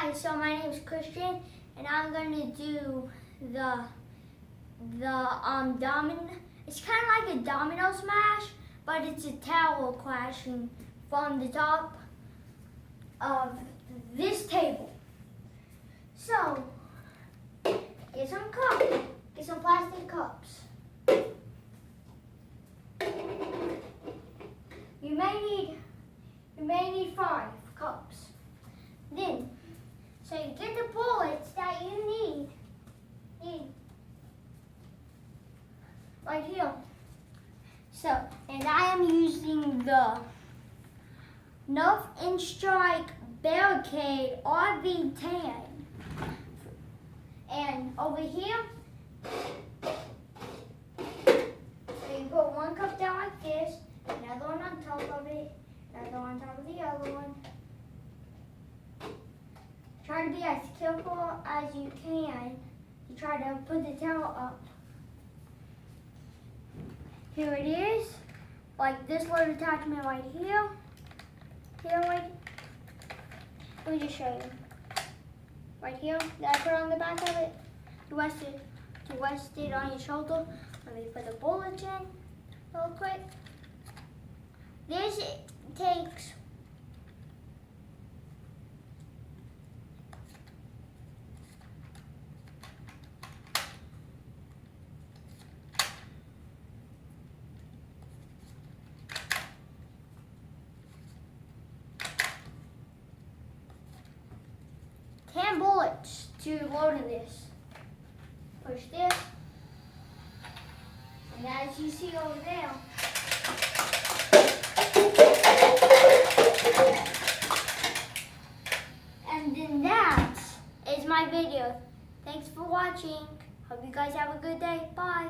guys, so my name is Christian, and I'm gonna do the domino. It's kind of like a domino smash, but it's a tower crashing from the top of this table. So get some cups, get some plastic cups. You may need 5 cups. Then, so you get the bullets that you need right here. So, and I am using the Nerf Strike Barricade RV10. And over here, so you put 1 cup down like this, another one on top of it, another one on top of the other one. Try to be as careful as you can. You try to put the towel up. Here it is, like this little attachment right here. Let me just show you. Right here, that I put on the back of it. You rest it on your shoulder. Let me put the bullets in real quick. This takes bullets to load in this. Push this, and as you see over there, and then that is my video. Thanks for watching. Hope you guys have a good day. Bye.